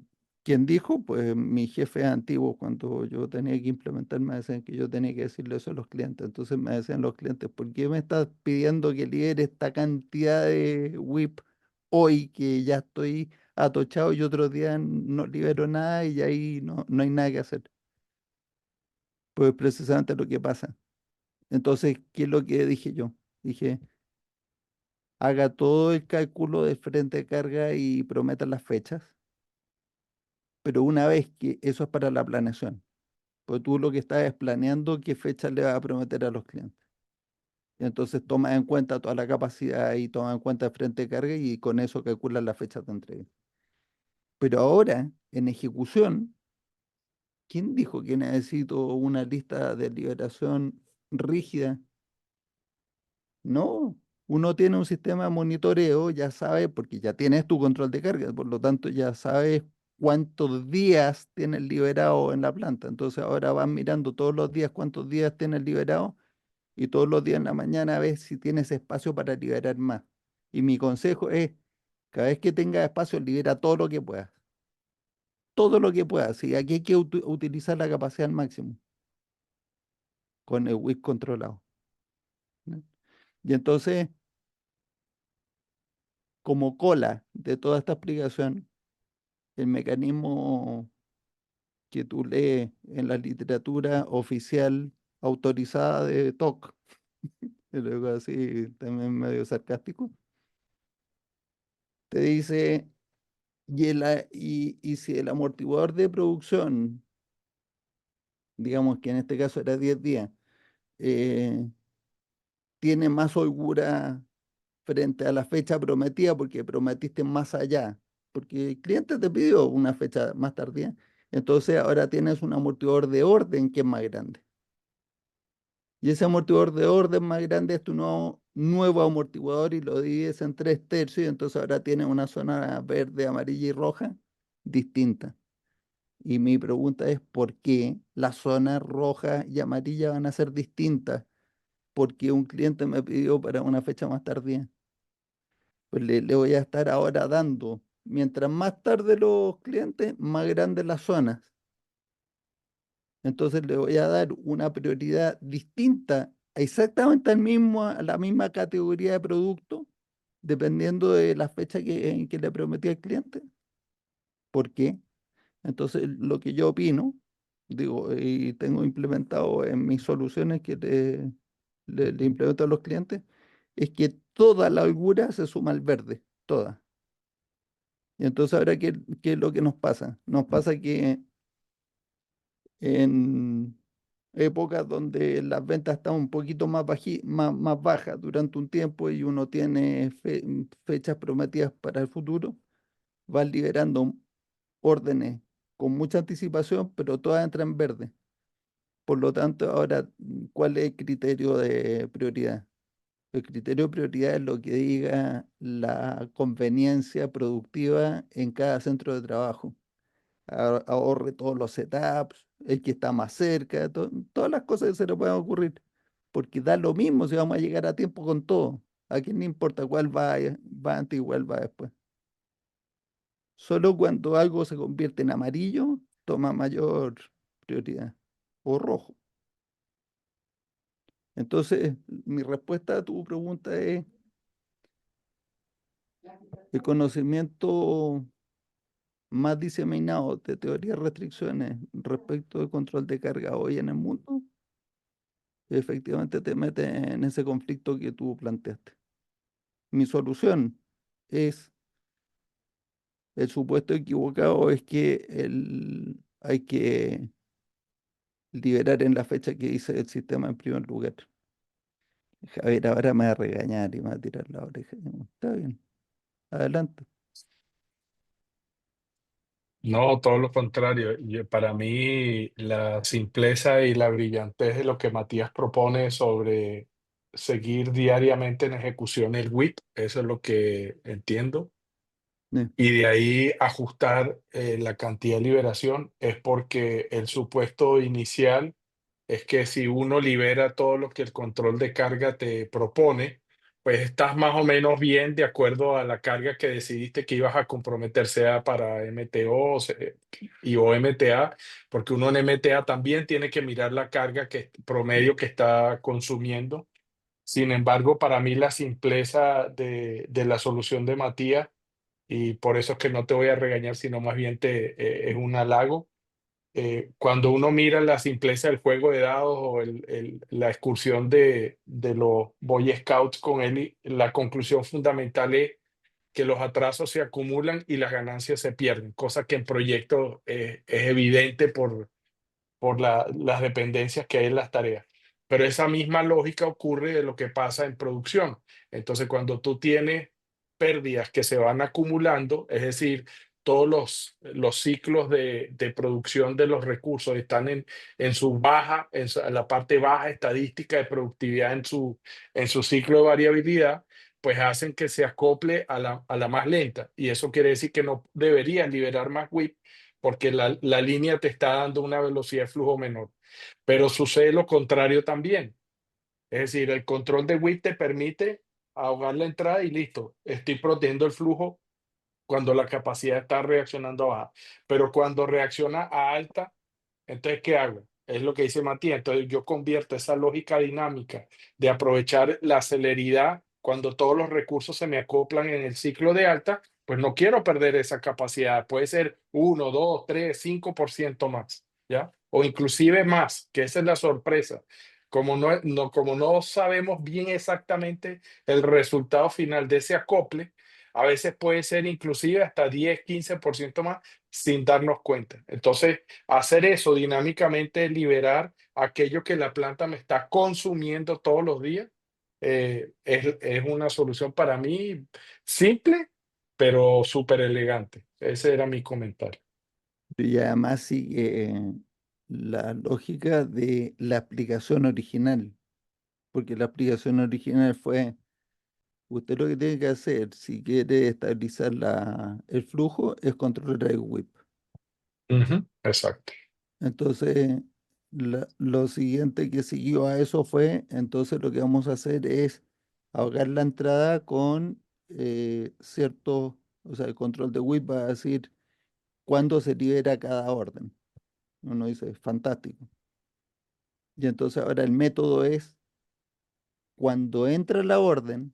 ¿quién dijo? Pues mi jefe antiguo, cuando yo tenía que implementar, me decían que yo tenía que decirle eso a los clientes. Entonces me decían los clientes, ¿por qué me estás pidiendo que libere esta cantidad de WIP hoy que ya estoy atochado y otro día no libero nada y ahí no hay nada que hacer? Pues precisamente lo que pasa. Entonces, ¿qué es lo que dije yo? Dije, haga todo el cálculo de frente de carga y prometa las fechas, pero una vez que eso es para la planeación, pues tú lo que estás es planeando qué fecha le vas a prometer a los clientes. Y entonces toma en cuenta toda la capacidad y toma en cuenta el frente de carga y con eso calculas las fechas de entrega. Pero ahora, en ejecución, ¿quién dijo que necesito una lista de liberación rígida? No, uno tiene un sistema de monitoreo, ya sabe, porque ya tienes tu control de carga, por lo tanto ya sabes cuántos días tienes liberado en la planta. Entonces ahora vas mirando todos los días cuántos días tienes liberado y todos los días en la mañana ves si tienes espacio para liberar más. Y mi consejo es, cada vez que tengas espacio, libera todo lo que puedas. Todo lo que puedas. Y aquí hay que utilizar la capacidad al máximo con el WIC controlado, ¿no? Y entonces, como cola de toda esta explicación, el mecanismo que tú lees en la literatura oficial autorizada de TOC, y luego así también medio sarcástico, te dice, y si el amortiguador de producción, digamos que en este caso era 10 días, eh, tiene más holgura frente a la fecha prometida porque prometiste más allá, porque el cliente te pidió una fecha más tardía, entonces ahora tienes un amortiguador de orden que es más grande. Y ese amortiguador de orden más grande es tu nuevo amortiguador y lo divides en 3/3 y entonces ahora tienes una zona verde, amarilla y roja distinta. Y mi pregunta es, ¿por qué las zonas roja y amarilla van a ser distintas? Porque un cliente me pidió para una fecha más tardía. Pues le voy a estar ahora dando, mientras más tarde los clientes, más grandes las zonas. Entonces le voy a dar una prioridad distinta, exactamente a la misma categoría de producto, dependiendo de la fecha en que le prometí al cliente. ¿Por qué? Entonces, lo que yo opino, digo, y tengo implementado en mis soluciones que le implemento a los clientes, es que toda la holgura se suma al verde, toda. Y entonces ahora, ¿qué es lo que nos pasa? Nos pasa que en épocas donde las ventas están un poquito más bajas durante un tiempo y uno tiene fechas prometidas para el futuro, vas liberando órdenes con mucha anticipación, pero todas entran en verde. Por lo tanto, ahora, ¿cuál es el criterio de prioridad? El criterio de prioridad es lo que diga la conveniencia productiva en cada centro de trabajo. Ahorre todos los setups, el que está más cerca, todas las cosas que se le puedan ocurrir. Porque da lo mismo si vamos a llegar a tiempo con todo. A quién le importa cuál va antes y cuál va después. Solo cuando algo se convierte en amarillo, toma mayor prioridad. O rojo. Entonces, mi respuesta a tu pregunta es, el conocimiento más diseminado de teoría de restricciones respecto del control de carga hoy en el mundo, efectivamente te mete en ese conflicto que tú planteaste. Mi solución es, el supuesto equivocado es que hay que liberar en la fecha que dice el sistema en primer lugar. Javier, ahora me va a regañar y me va a tirar la oreja. Está bien, adelante. No, todo lo contrario. Para mí, la simpleza y la brillantez de lo que Matías propone sobre seguir diariamente en ejecución el WIP, eso es lo que entiendo. Sí, Y de ahí ajustar la cantidad de liberación es porque el supuesto inicial es que si uno libera todo lo que el control de carga te propone, pues estás más o menos bien de acuerdo a la carga que decidiste que ibas a comprometer, sea para MTO o MTA, porque uno en MTA también tiene que mirar la carga promedio que está consumiendo. Sin embargo, para mí la simpleza de la solución de Matías, y por eso es que no te voy a regañar, sino más bien es un halago. Cuando uno mira la simpleza del juego de dados o la excursión de los Boy Scouts con él, la conclusión fundamental es que los atrasos se acumulan y las ganancias se pierden, cosa que en proyectos es evidente por las dependencias que hay en las tareas. Pero esa misma lógica ocurre de lo que pasa en producción. Entonces, cuando tú tienes pérdidas que se van acumulando, es decir, todos los ciclos de producción de los recursos están en su baja, en la parte baja estadística de productividad en su ciclo de variabilidad, pues hacen que se acople a la más lenta. Y eso quiere decir que no deberías liberar más WIP porque la línea te está dando una velocidad de flujo menor. Pero sucede lo contrario también. Es decir, el control de WIP te permite ahogar la entrada y listo, estoy protegiendo el flujo cuando la capacidad está reaccionando a baja. Pero cuando reacciona a alta, entonces, ¿qué hago? Es lo que dice Matías. Entonces, yo convierto esa lógica dinámica de aprovechar la celeridad cuando todos los recursos se me acoplan en el ciclo de alta, pues no quiero perder esa capacidad. Puede ser 1, 2, 3, 5% más, ¿ya? O inclusive más, que esa es la sorpresa. Como no sabemos bien exactamente el resultado final de ese acople, a veces puede ser inclusive hasta 10, 15% más sin darnos cuenta. Entonces, hacer eso dinámicamente, liberar aquello que la planta me está consumiendo todos los días, es una solución para mí simple, pero súper elegante. Ese era mi comentario. Y además sigue la lógica de la aplicación original, porque la aplicación original fue, usted lo que tiene que hacer si quiere estabilizar el flujo es controlar el WIP. Ujú, exacto. Entonces, lo siguiente que siguió a eso fue, entonces lo que vamos a hacer es ahogar la entrada con cierto, o sea, el control de WIP va a decir cuándo se libera cada orden. Uno dice, fantástico. Y entonces ahora el método es, cuando entra la orden,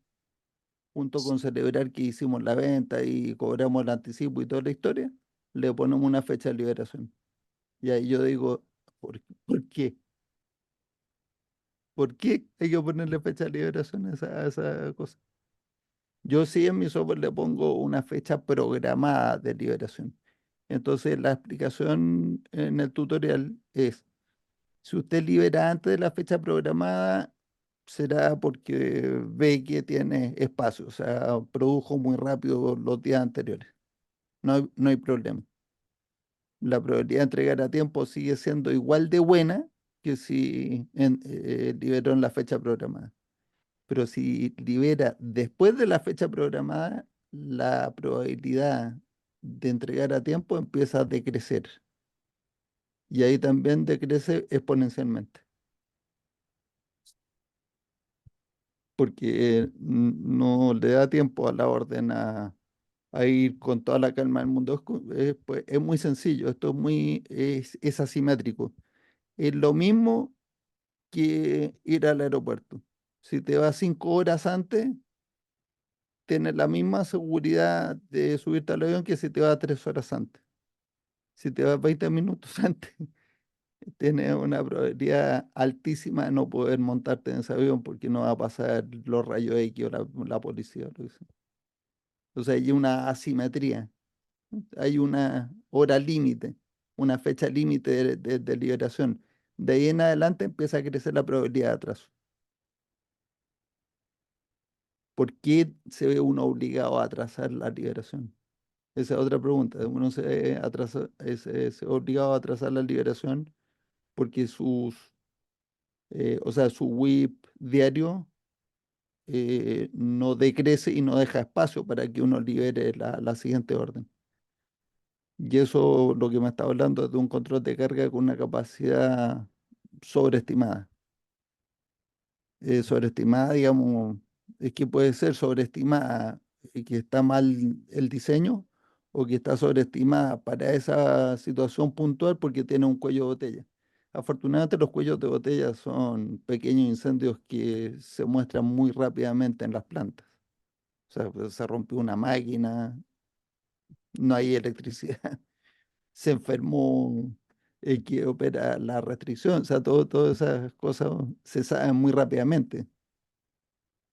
junto con celebrar que hicimos la venta y cobramos el anticipo y toda la historia, le ponemos una fecha de liberación. Y ahí yo digo, ¿por qué? ¿Por qué hay que ponerle fecha de liberación a esa cosa? Yo sí en mi software le pongo una fecha programada de liberación. Entonces la explicación en el tutorial es, si usted libera antes de la fecha programada, será porque ve que tiene espacio, o sea, produjo muy rápido los días anteriores. No hay problema. La probabilidad de entregar a tiempo sigue siendo igual de buena que si liberó en la fecha programada. Pero si libera después de la fecha programada, la probabilidad de entregar a tiempo empieza a decrecer. Y ahí también decrece exponencialmente. Porque no le da tiempo a la orden a ir con toda la calma del mundo. Pues, es muy sencillo, esto es asimétrico. Es lo mismo que ir al aeropuerto. Si te vas 5 horas antes, tienes la misma seguridad de subirte al avión que si te vas 3 horas antes. Si te vas 20 minutos antes, tienes una probabilidad altísima de no poder montarte en ese avión porque no va a pasar los rayos X o la policía. Lo que sea. Entonces hay una asimetría, hay una hora límite, una fecha límite de liberación. De ahí en adelante empieza a crecer la probabilidad de atraso. ¿Por qué se ve uno obligado a atrasar la liberación? Esa es otra pregunta. Uno se ve obligado a atrasar la liberación porque o sea, su WIP diario no decrece y no deja espacio para que uno libere la siguiente orden. Y eso lo que me está hablando es de un control de carga con una capacidad sobreestimada. Sobreestimada, digamos, es que puede ser sobreestimada y que está mal el diseño o que está sobreestimada para esa situación puntual porque tiene un cuello de botella. Afortunadamente los cuellos de botella son pequeños incendios que se muestran muy rápidamente en las plantas. O sea, pues, se rompió una máquina, no hay electricidad, se enfermó el que opera la restricción, o sea, todas esas cosas se saben muy rápidamente.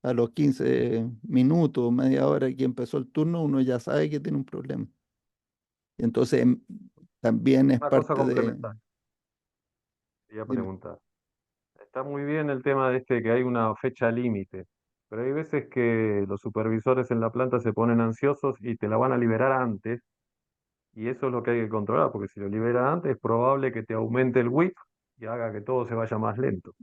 A los 15 minutos, media hora que empezó el turno, uno ya sabe que tiene un problema. Y entonces también es Una cosa parte de... complementaria, quería Dime, preguntar. Está muy bien el tema de que hay una fecha límite, pero hay veces que los supervisores en la planta se ponen ansiosos y te la van a liberar antes, y eso es lo que hay que controlar, porque si lo libera antes es probable que te aumente el WIP y haga que todo se vaya más lento.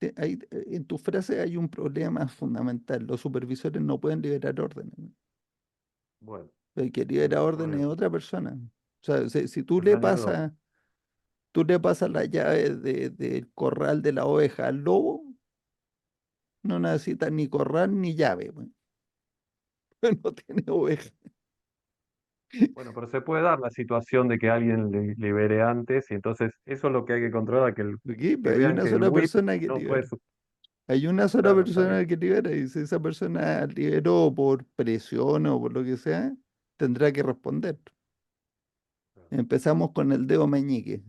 en tu frase hay un problema fundamental. Los supervisores no pueden liberar órdenes, ¿no? Bueno, El que ese es libera el órdenes es problema. otra persona. O sea, si El planeador. tú le pasas la llave del corral de la oveja al lobo, no necesitas ni corral ni llave, pues. No tiene oveja. Bueno, pero se puede dar la situación de que alguien libere antes, y entonces eso es lo que hay que controlar, Aquí, que pues, hay vean una que el sola WIP persona que no fue libera. Hay una sola claro, está bien. persona que libera y si esa persona liberó por presión o por lo que sea, tendrá que responder. Empezamos con el dedo meñique.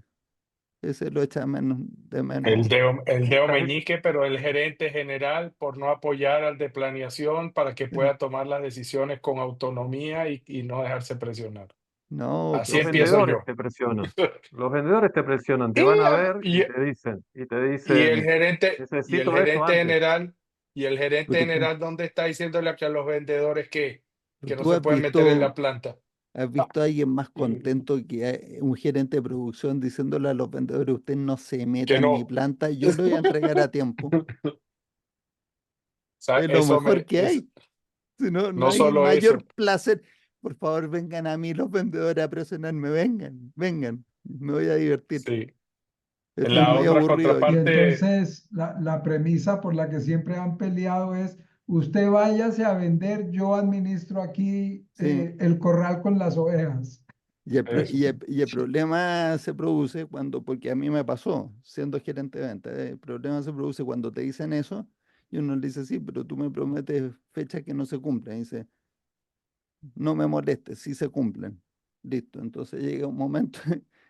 Ese lo echa menos, de menos. El Y dedo muchas veces, meñique, pero el gerente general por no apoyar al de planeación para que Sí. pueda tomar las decisiones con autonomía y no dejarse presionar. No, Así los empiezo vendedores yo. te presionan. Los vendedores te presionan, te Y, van a ver y, y te y el dicen, gerente, y el necesito esto gerente antes. general, y el gerente porque, general, ¿dónde está diciéndole aquí a los vendedores pero que no tú se pueden meter en la planta? has visto a alguien más contento que un gerente de producción diciéndole a los vendedores, usted no se meta Que en mi no. planta, yo le voy a entregar a tiempo. sea, Es lo eso mejor me, que es, hay. Si no, no no hay solo mayor eso, placer. Por favor, vengan a mí los vendedores a presionarme. Vengan, vengan. Me voy a divertir. sí. Estoy La muy Y, otra aburrido y hoy. contraparte, entonces la premisa por la que siempre han peleado es, usted váyase a vender, yo administro aquí Sí. el corral con las ovejas. eso, Y el problema se produce cuando, porque a mí me pasó, siendo gerente de venta, el problema se produce cuando te dicen eso y uno le dice, sí, pero tú me prometes fechas que no se cumplen. Y dice, no me molestes, sí se cumplen. Listo. Entonces llega un momento,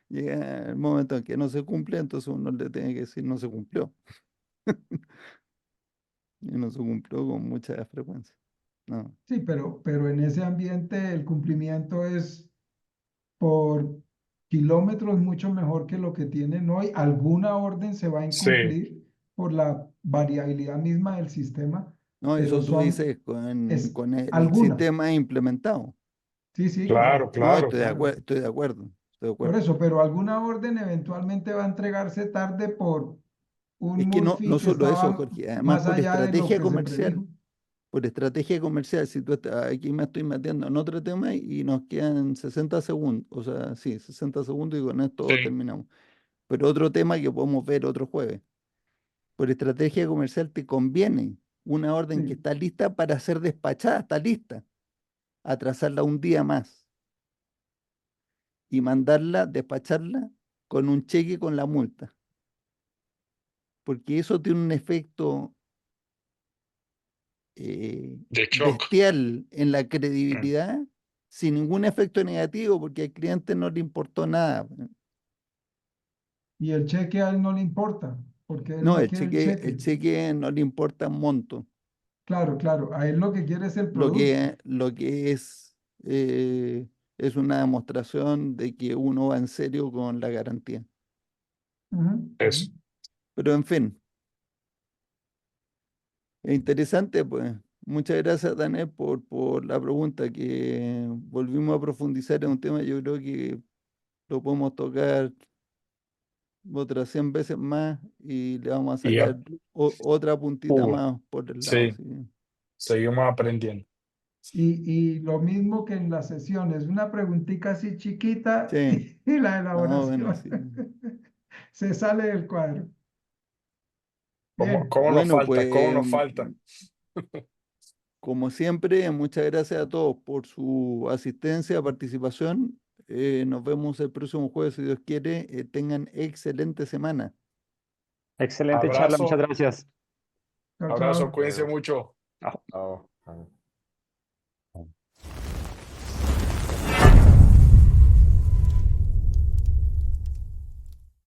llega el momento en que no se cumple, entonces uno le tiene que decir, no se cumplió. Y no se cumplió con mucha frecuencia. No. Sí, pero en ese ambiente el cumplimiento es por kilómetros mucho mejor que lo que tienen hoy. Alguna orden se va a sí, incumplir por la variabilidad misma del sistema, No, pero eso tú son, dices es con el algunas. sistema implementado. Sí, sí, claro, claro, No, claro. claro. estoy de acuerdo, estoy de Por acuerdo. eso, pero alguna orden eventualmente va a entregarse tarde por un Es que Murphy no que solo eso, estaba Jorge, además más allá de lo que se predijo. por estrategia comercial, si tú aquí me estoy metiendo en otro tema y nos quedan 60 segundos, o sea, sí, 60 segundos y con esto Sí, terminamos. Pero otro tema que podemos ver otro jueves, por estrategia comercial te conviene una orden que Sí. está lista para ser despachada, está lista, atrasarla un día más y mandarla, despacharla con un cheque con la multa, porque eso tiene un efecto de shock. bestial en la credibilidad, sin ningún efecto negativo, porque al cliente no le importó nada. Y el cheque a él no le importa, porque él No, no quiere el el cheque. cheque no le importa un monto. Claro, claro, a él lo que quiere es el producto. Lo que es una demostración de que uno va en serio con la garantía. Ujú, ujú. Eso. Pero en fin, es interesante, pues. Muchas gracias, Daniel, por la pregunta que volvimos a profundizar en un tema. Yo creo que lo podemos tocar otras 100 veces más y le vamos a Y sacar otra puntita uh, más por el lado. sí, Sí, seguimos aprendiendo. Y lo mismo que en las sesiones, una preguntita así chiquita sí, y la no, bueno, elaboración sí. se sale del cuadro. Bien. ¿Cómo nos Bueno, falta? ¿Cómo nos pues falta? como siempre, muchas gracias a todos por su asistencia, participación. Nos vemos el próximo jueves, si Dios quiere. Tengan excelente semana. Excelente charla, muchas Abrazo, gracias. Chao, abrazo, chao. cuídense Bueno. mucho. Chao. Chao.